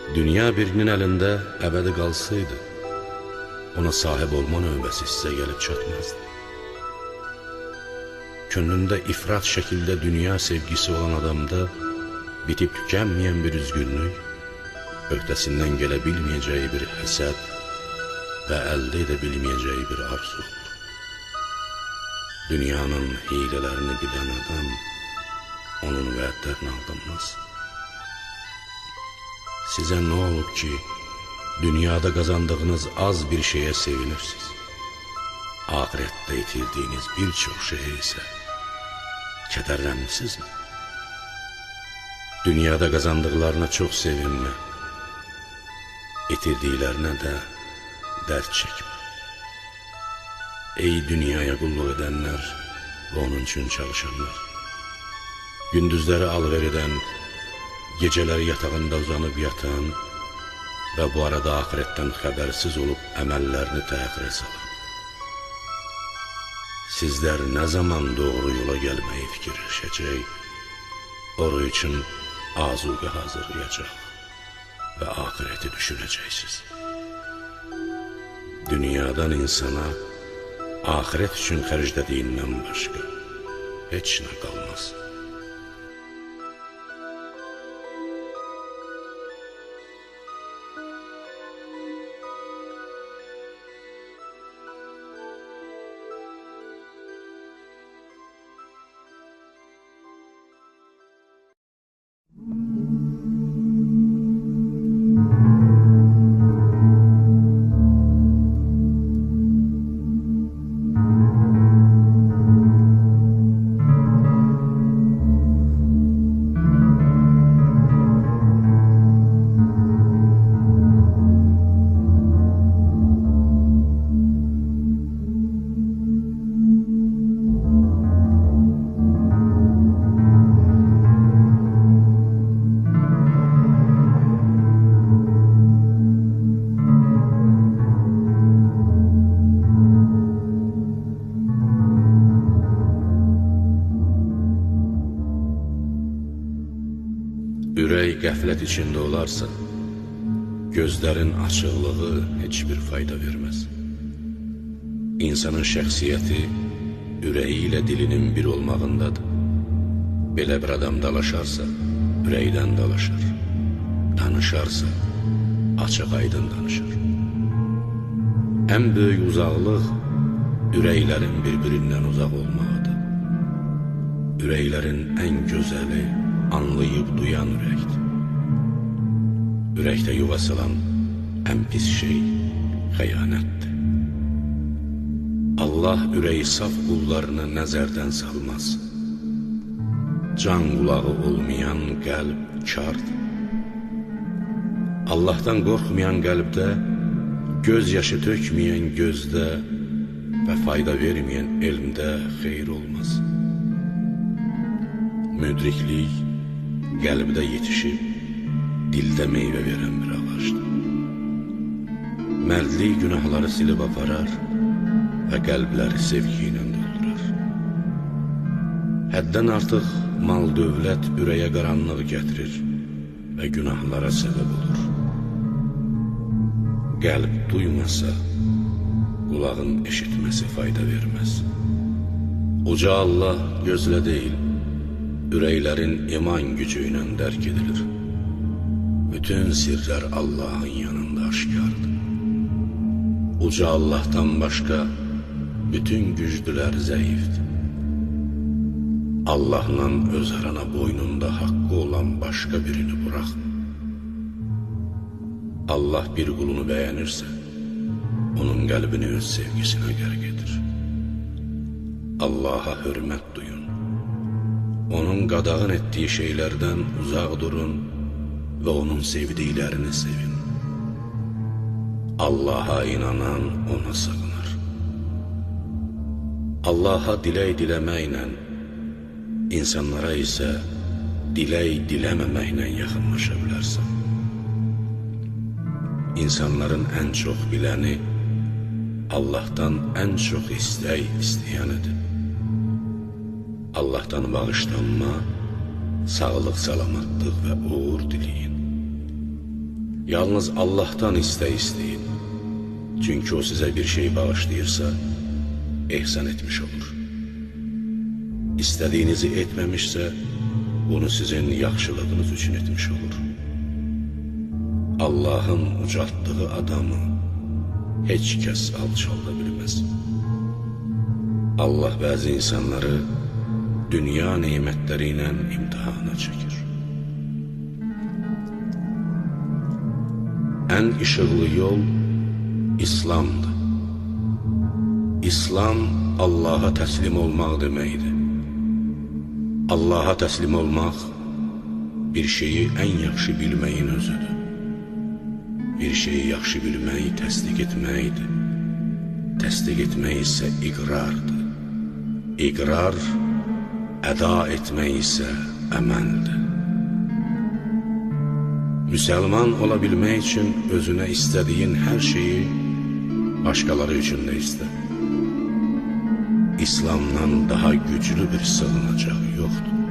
Dünya birinin əlində əbədi qalsaydı, ona sahib olma növbəsi sizə gəlib çatmazdı. Könlündə ifrat şəkildə dünya sevgisi olan adamda bitib tükənməyən bir üzgünlük, öhdəsindən gələ bilməyəcəyi bir həsəd və əldə edə bilməyəcəyi bir arzu olur. Dünyanın hilələrini bilən adam onun vədlərini aldanmaz. Sizə nə olub ki, dünyada qazandığınız az bir şeyə sevinirsiniz? Ahirətdə itirdiyiniz bir çox şeyə isə kədərlənmisinizmi? Dünyada qazandıqlarına çox sevinmə, itirdiklərinə də dərd çəkmə. Ey dünyaya qulluq edənlər və onun üçün çalışanlar, gündüzləri alver edən, gecələri yatağında uzanıb yatan və bu arada ahirətdən xəbərsiz olub əməllərini təxirə salan. Sizlər nə zaman doğru yola gəlməyi fikirləşəcək, oru üçün azuqə hazırlayacaq və ahirəti düşünəcəksiniz. Dünyadan insana ahirət üçün xərclədiyindən başqa heç nə qalmaz. Ürək qəflət içində olarsa, gözlərin açıqlığı heç bir fayda verməz. İnsanın şəxsiyyəti ürəyi ilə dilinin bir olmağındadır. Belə bir adam dalaşarsa, ürəkdən dalaşır. Danışarsa, açıq aydın danışır. Ən böyük uzaqlıq ürəklərin bir-birindən uzaq olmağıdır. Ürəklərin ən gözəli anlayıb duyan ürəkdir. Ürəkdə yuva salan ən pis şey xəyanətdir. Allah ürəyi saf qullarını nəzərdən salmaz. Can qulağı olmayan qəlb kardır. Allahdan qorxmayan qəlbdə, göz yaşı tökməyən gözdə və fayda verməyən elmdə xeyr olmaz. Müdriklik qəlbdə yetişib, dildə meyvə verən bir ağacdır. Mərdlik günahları silib aparar və qəlbləri sevgi ilə doldurar. Həddən artıq mal dövlət ürəyə qaranlıq gətirir və günahlara səbəb olur. Qəlb duymasa, qulağın eşitməsi fayda verməz. Uca Allah gözlə deyil, ürəklərin iman gücü ilə dərk edilir. Bütün sirlər Allahın yanında aşkardır. Uca Allahdan başqa bütün güclülər zəifdir. Allahla öz arana boynunda haqqı olan başqa birini buraxma. Allah bir qulunu bəyənirsə, onun qəlbini öz sevgisinə qərq edir. Allaha hörmət duyun. Onun qadağan etdiyi şeylərdən uzaq durun və onun sevdiklərini sevin. Allaha inanan ona sığınır. Allaha dilək diləməklə, insanlara isə dilək diləməməklə yaxınlaşa bilərsən. İnsanların ən çox biləni Allahdan ən çox istək istəyənidir. Allahdan bağışlanma, sağlıq, salamatlıq və uğur diləyin. Yalnız Allah'tan istəyin. Çünki o sizə bir şey bağışlayırsa, ehsan etmiş olur. İstədiyinizi etməmişsə, bunu sizin yaxşılığınız üçün etmiş olur. Allahın ucaltdığı adamı heç kəs alçalda bilməz. Allah bəzi insanları dünya neymətləri ilə imtihana çəkir. Ən işıqlı yol İslamdır. İslam Allaha təslim olmaq deməkdir. Allaha təslim olmaq bir şeyi ən yaxşı bilməyin özüdür. Bir şeyi yaxşı bilmək təsdiq etməkdir. Təsdiq etmək isə iqrardır. İqrar əda etmək isə əməldir. Müsəlman ola bilmək üçün özünə istədiyin hər şeyi başqaları üçün də istə. İslamdan daha güclü bir sığınacaq yoxdur.